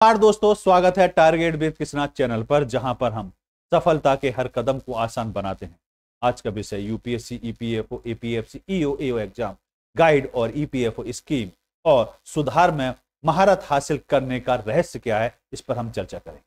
नमस्कार दोस्तों, स्वागत है टारगेट विद कृष्णा चैनल पर, जहां पर हम सफलता के हर कदम को आसान बनाते हैं। आज का विषय यूपीएससी, ईपीएफओ, एपीएफसी, ईओ, एओ एग्जाम गाइड और ईपीएफओ स्कीम और सुधार में महारत हासिल करने का रहस्य क्या है, इस पर हम चर्चा करेंगे।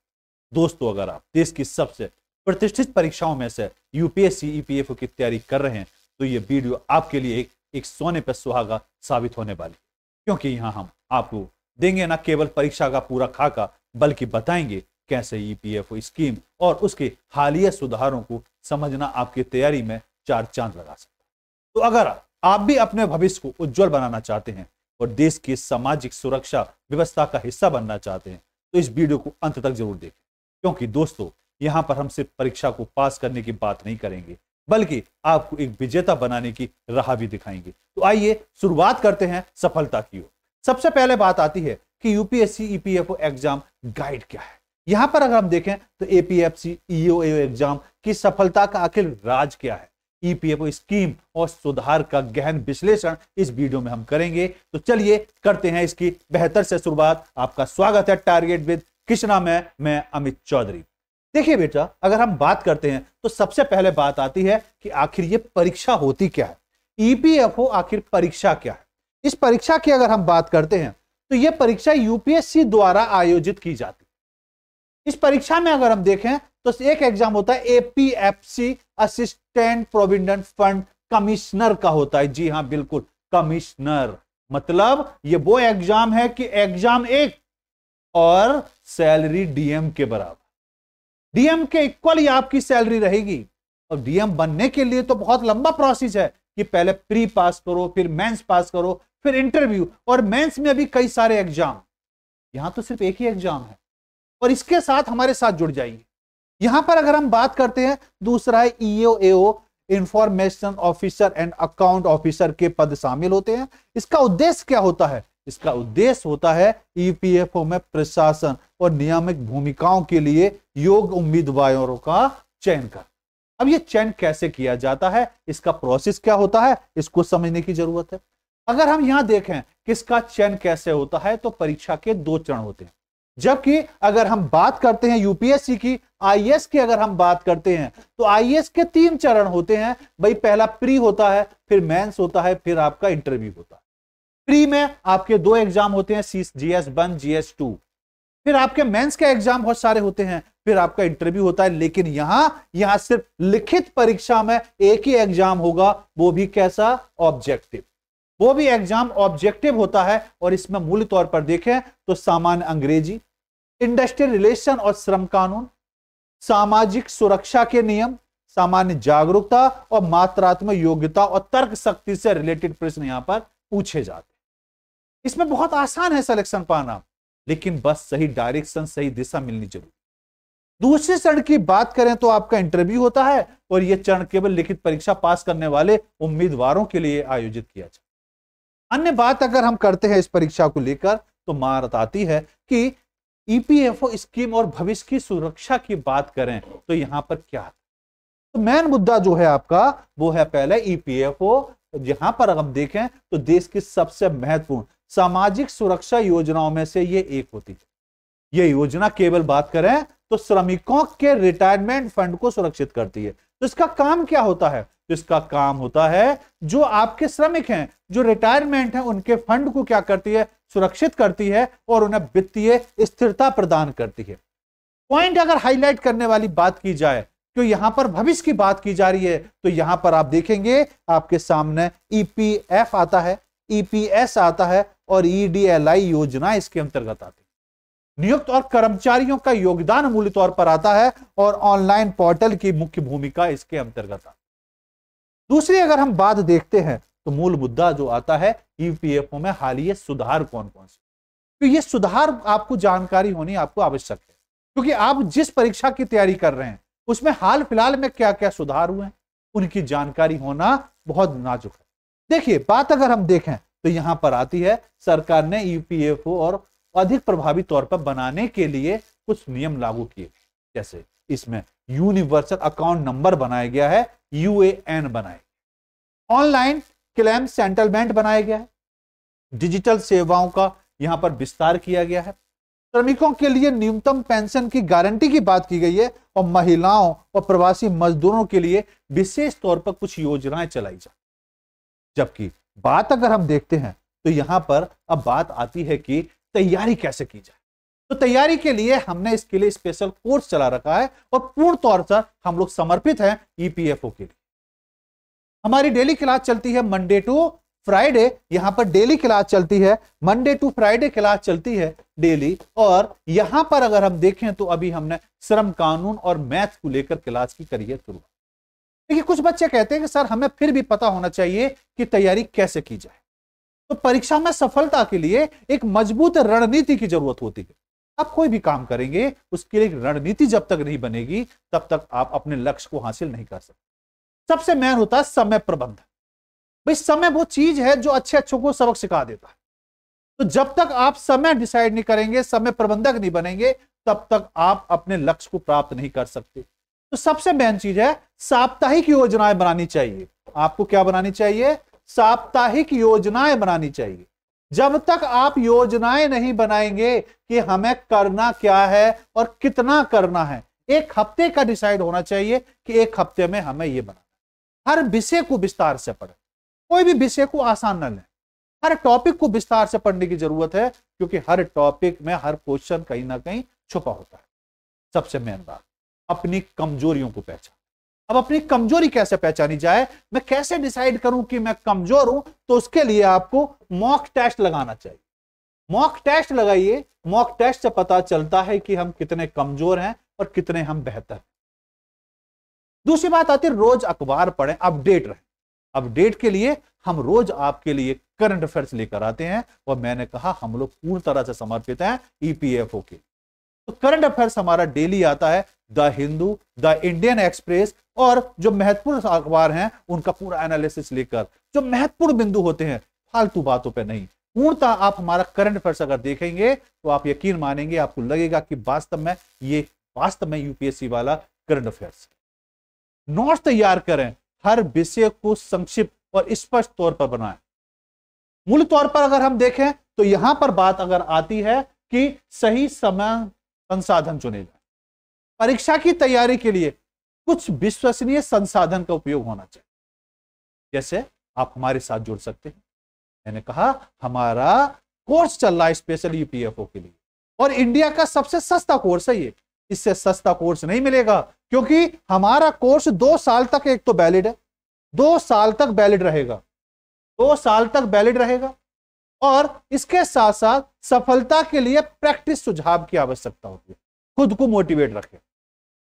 दोस्तों, अगर आप देश की सबसे प्रतिष्ठित परीक्षाओं में से यूपीएससी, ईपीएफओ की तैयारी कर रहे हैं तो ये वीडियो आपके लिए एक सोने पर सुहागा साबित होने वाली है, क्योंकि यहाँ हम आपको देंगे न केवल परीक्षा का पूरा खाका, बल्कि बताएंगे कैसे ईपीएफओ स्कीम और उसके हालिया सुधारों को समझना आपकी तैयारी में चार चांद लगा सकता है। तो अगर आप भी अपने भविष्य को उज्जवल बनाना चाहते हैं और देश की सामाजिक सुरक्षा व्यवस्था का हिस्सा बनना चाहते हैं तो इस वीडियो को अंत तक जरूर देखें, क्योंकि दोस्तों यहाँ पर हम सिर्फ परीक्षा को पास करने की बात नहीं करेंगे, बल्कि आपको एक विजेता बनाने की राह भी दिखाएंगे। तो आइए शुरुआत करते हैं सफलता की ओर। सबसे पहले बात आती है कि यूपीएससी, ईपीएफओ एग्जाम गाइड क्या है। यहां पर अगर हम देखें तो एपीएफसी, ईओ, एओ एग्जाम की सफलता का आखिर राज क्या है, ईपीएफओ स्कीम और सुधार का गहन विश्लेषण इस वीडियो में हम करेंगे। तो चलिए करते हैं इसकी बेहतर से शुरुआत। आपका स्वागत है टारगेट विद कृष्णा में, मैं अमित चौधरी। देखिए बेटा, अगर हम बात करते हैं तो सबसे पहले बात आती है कि आखिर ये परीक्षा होती क्या है। ईपीएफओ आखिर परीक्षा क्या है। इस परीक्षा की अगर हम बात करते हैं तो यह परीक्षा यूपीएससी द्वारा आयोजित की जाती है। इस परीक्षा में अगर हम देखें तो एक एग्जाम होता है APFC, assistant provident fund commissioner का होता है। जी हां, बिल्कुल, कमिश्नर। मतलब ये वो एग्जाम है कि एग्जाम एक और सैलरी डीएम के बराबर, डीएम के इक्वल ही आपकी सैलरी रहेगी। और डीएम बनने के लिए तो बहुत लंबा प्रोसेस है कि पहले प्री पास करो, फिर मेंस पास करो, फिर इंटरव्यू, और मेंस में भी कई सारे एग्जाम। यहां तो सिर्फ एक ही एग्जाम है और इसके साथ हमारे साथ जुड़ जाइए। यहां पर अगर हम बात करते हैं, दूसरा है EO, AO, information officer and account officer के पद शामिल होते हैं। इसका उद्देश्य क्या होता है? इसका उद्देश्य होता है ईपीएफओ में प्रशासन और नियामक भूमिकाओं के लिए योग्य उम्मीदवारों का चयन कर। अब ये चयन कैसे किया जाता है, इसका प्रोसेस क्या होता है, इसको समझने की जरूरत है। अगर हम यहां देखें कि इसका चयन कैसे होता है तो परीक्षा के दो चरण होते हैं। जबकि अगर हम बात करते हैं यूपीएससी की, आईएएस की अगर हम बात करते हैं तो आईएएस के तीन चरण होते हैं भाई। पहला प्री होता है, फिर मेंस होता है, फिर आपका इंटरव्यू होता है। प्री में आपके दो एग्जाम होते हैं, GS1, GS2। फिर आपके मेंस के एग्जाम बहुत सारे होते हैं, फिर आपका इंटरव्यू होता है। लेकिन यहां सिर्फ लिखित परीक्षा में एक ही एग्जाम होगा, वो भी कैसा? ऑब्जेक्टिव। वो भी एग्जाम ऑब्जेक्टिव होता है और इसमें मूल तौर पर देखें तो सामान्य अंग्रेजी, इंडस्ट्रियल रिलेशन और श्रम कानून, सामाजिक सुरक्षा के नियम, सामान्य जागरूकता और मात्रात्मक योग्यता और तर्क शक्ति से रिलेटेड प्रश्न यहां पर पूछे जाते हैं। इसमें बहुत आसान है सिलेक्शन पाना, लेकिन बस सही डायरेक्शन, सही दिशा मिलनी जरूरी। दूसरे चरण की बात करें तो आपका इंटरव्यू होता है और यह चरण केवल लिखित परीक्षा पास करने वाले उम्मीदवारों के लिए आयोजित किया जाता है। अन्य बात अगर हम करते हैं इस परीक्षा को लेकर तो महारत आती है कि ईपीएफओ स्कीम और भविष्य की सुरक्षा की बात करें तो यहां पर क्या है? तो मेन मुद्दा जो है आपका वो है पहले ईपीएफओ। जहां पर हम देखें तो देश की सबसे महत्वपूर्ण सामाजिक सुरक्षा योजनाओं में से ये एक होती है। यह योजना केवल बात करें तो श्रमिकों के रिटायरमेंट फंड को सुरक्षित करती है। तो इसका काम क्या होता है? तो इसका काम होता है जो आपके श्रमिक हैं, जो रिटायरमेंट हैं, उनके फंड को क्या करती है? सुरक्षित करती है और उन्हें वित्तीय स्थिरता प्रदान करती है। पॉइंट अगर हाईलाइट करने वाली बात की जाए तो यहां पर भविष्य की बात की जा रही है, तो यहां पर आप देखेंगे आपके सामने ईपीएफ आता है, ईपीएस आता है और ईडीएलआई योजना इसके अंतर्गत आती है। नियुक्त और कर्मचारियों का योगदान मूल तौर पर आता है और ऑनलाइन पोर्टल की मुख्य भूमिका इसके अंतर्गत आती है। दूसरी अगर हम बात देखते हैं तो मूल मुद्दा जो आता है ईपीएफओ में हालिया सुधार कौन कौन से, तो ये सुधार आपको जानकारी होनी आपको आवश्यक है, क्योंकि आप जिस परीक्षा की तैयारी कर रहे हैं उसमें हाल फिलहाल में क्या क्या सुधार हुए हैं उनकी जानकारी होना बहुत नाजुक है। देखिए, बात अगर हम देखें तो यहां पर आती है सरकार ने ईपीएफओ और अधिक प्रभावी तौर पर बनाने के लिए कुछ नियम लागू किए। जैसे इसमें यूनिवर्सल अकाउंट नंबर बनाया गया है, यूएएन बनाया, ऑनलाइन क्लेम सेटलमेंट बनाया गया है, डिजिटल सेवाओं का यहां पर विस्तार किया गया है, श्रमिकों के लिए न्यूनतम पेंशन की गारंटी की बात की गई है और महिलाओं और प्रवासी मजदूरों के लिए विशेष तौर पर कुछ योजनाएं चलाई जाए। जबकि बात अगर हम देखते हैं तो यहां पर अब बात आती है कि तैयारी कैसे की जाए। तो तैयारी के लिए हमने इसके लिए स्पेशल कोर्स चला रखा है और पूर्ण तौर पर हम लोग समर्पित हैं ईपीएफओ के लिए। हमारी डेली क्लास चलती है मंडे टू फ्राइडे, यहां पर डेली क्लास चलती है, मंडे टू फ्राइडे क्लास चलती है डेली। और यहां पर अगर हम देखें तो अभी हमने श्रम कानून और मैथ को लेकर क्लास की करी है शुरू। देखिए कुछ बच्चे कहते हैं कि सर हमें फिर भी पता होना चाहिए कि तैयारी कैसे की जाए। तो परीक्षा में सफलता के लिए एक मजबूत रणनीति की जरूरत होती है। आप कोई भी काम करेंगे उसके लिए एक रणनीति जब तक नहीं बनेगी तब तक आप अपने लक्ष्य को हासिल नहीं कर सकते। सबसे मेन होता है समय प्रबंधन। भाई समय वो चीज है जो अच्छे अच्छों को सबक सिखा देता है। तो जब तक आप समय डिसाइड नहीं करेंगे, समय प्रबंधक नहीं बनेंगे, तब तक आप अपने लक्ष्य को प्राप्त नहीं कर सकते। तो सबसे मेन चीज है साप्ताहिक योजनाएं बनानी चाहिए। आपको क्या बनानी चाहिए? साप्ताहिक योजनाएं बनानी चाहिए। जब तक आप योजनाएं नहीं बनाएंगे कि हमें करना क्या है और कितना करना है, एक हफ्ते का डिसाइड होना चाहिए कि एक हफ्ते में हमें यह बनाना। हर विषय को विस्तार से पढ़ें, कोई भी विषय को आसान न लें। हर टॉपिक को विस्तार से पढ़ने की जरूरत है क्योंकि हर टॉपिक में हर क्वेश्चन कहीं ना कहीं छुपा होता है। सबसे मेन बात, अपनी कमजोरियों को पहचान। अब अपनी कमजोरी कैसे पहचानी जाए, मैं कैसे डिसाइड करूं कि मैं कमजोर हूं? तो उसके लिए आपको मॉक टेस्ट लगाना चाहिए। मॉक टेस्ट लगाइए। मॉक टेस्ट से पता चलता है कि हम कितने कमजोर हैं और कितने हम बेहतर हैं। दूसरी बात आती है रोज अखबार पढ़ें, अपडेट रहें। अपडेट के लिए हम रोज आपके लिए करंट अफेयर्स लेकर आते हैं और मैंने कहा हम लोग पूर्ण तरह से समर्पित हैं ईपीएफओ के। तो करंट अफेयर्स हमारा डेली आता है, the Hindu, the Indian express और जो महत्वपूर्ण अखबार हैं उनका पूरा एनालिसिस लेकर, जो महत्वपूर्ण बिंदु होते हैं, फालतू बातों पे नहीं। पूर्णतः आप हमारा करंट अफेयर्स अगर देखेंगे तो आप यकीन मानेंगे, आपको लगेगा कि वास्तव में यूपीएससी वाला करंट अफेयर्स। नोट्स तैयार करें, हर विषय को संक्षिप्त और स्पष्ट तौर पर बनाएं। मूल तौर पर अगर हम देखें तो यहां पर बात अगर आती है कि सही समय संसाधन चुने जाए। परीक्षा की तैयारी के लिए कुछ विश्वसनीय संसाधन का उपयोग होना चाहिए। जैसे आप हमारे साथ जुड़ सकते हैं। मैंने कहा हमारा कोर्स चल रहा है स्पेशल ईपीएफओ के लिए और इंडिया का सबसे सस्ता कोर्स है ये। इससे सस्ता कोर्स नहीं मिलेगा क्योंकि हमारा कोर्स 2 साल तक एक तो वैलिड है, 2 साल तक वैलिड रहेगा, 2 साल तक वैलिड रहेगा। और इसके साथ साथ सफलता के लिए प्रैक्टिस सुझाव की आवश्यकता होती है। खुद को मोटिवेट रखें,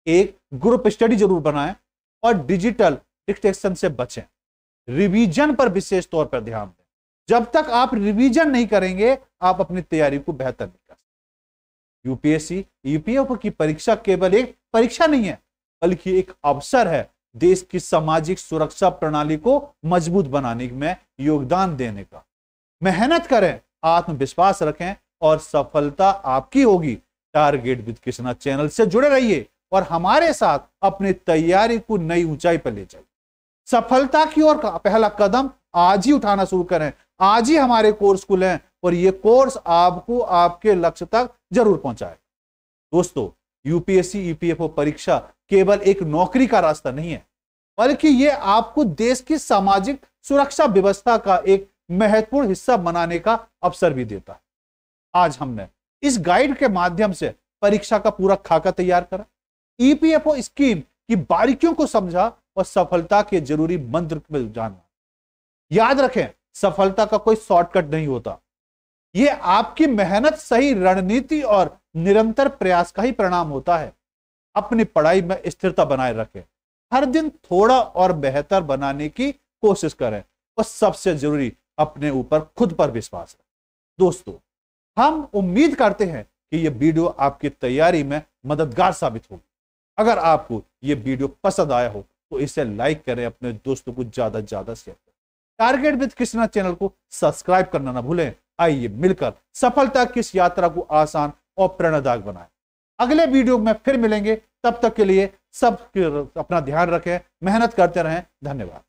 एक ग्रुप स्टडी जरूर बनाएं और डिजिटल डिस्ट्रैक्शन से बचें। रिवीजन पर विशेष तौर पर ध्यान दें। जब तक आप रिवीजन नहीं करेंगे आप अपनी तैयारी को बेहतर नहीं कर सकते। यूपीएससी ईपीएफओ की परीक्षा केवल एक परीक्षा नहीं है बल्कि एक अवसर है देश की सामाजिक सुरक्षा प्रणाली को मजबूत बनाने में योगदान देने का। मेहनत करें, आत्मविश्वास रखें और सफलता आपकी होगी। टारगेट विद कृष्णा चैनल से जुड़े रहिए और हमारे साथ अपनी तैयारी को नई ऊंचाई पर ले जाइए। सफलता की ओर का पहला कदम आज ही उठाना शुरू करें। आज ही हमारे कोर्स को लें और यह कोर्स आपको आपके लक्ष्य तक जरूर पहुंचाए। दोस्तों, यूपीएससी ईपीएफओ परीक्षा केवल एक नौकरी का रास्ता नहीं है बल्कि यह आपको देश की सामाजिक सुरक्षा व्यवस्था का एक महत्वपूर्ण हिस्सा बनाने का अवसर भी देता है। आज हमने इस गाइड के माध्यम से परीक्षा का पूरा खाका तैयार करा, ईपीएफओ स्कीम की बारीकियों को समझा और सफलता के जरूरी मंत्र में जाना। याद रखें, सफलता का कोई शॉर्टकट नहीं होता। यह आपकी मेहनत, सही रणनीति और निरंतर प्रयास का ही परिणाम होता है। अपनी पढ़ाई में स्थिरता बनाए रखें, हर दिन थोड़ा और बेहतर बनाने की कोशिश करें और सबसे जरूरी अपने ऊपर खुद पर विश्वास रखें। दोस्तों, हम उम्मीद करते हैं कि यह वीडियो आपकी तैयारी में मददगार साबित होगी। अगर आपको यह वीडियो पसंद आया हो तो इसे लाइक करें, अपने दोस्तों को ज्यादा से ज्यादा शेयर करें। टारगेट विद कृष्णा चैनल को सब्सक्राइब करना ना भूलें। आइए मिलकर सफलता की इस यात्रा को आसान और प्रेरणादायक बनाएं। अगले वीडियो में फिर मिलेंगे, तब तक के लिए सब अपना ध्यान रखें, मेहनत करते रहें। धन्यवाद।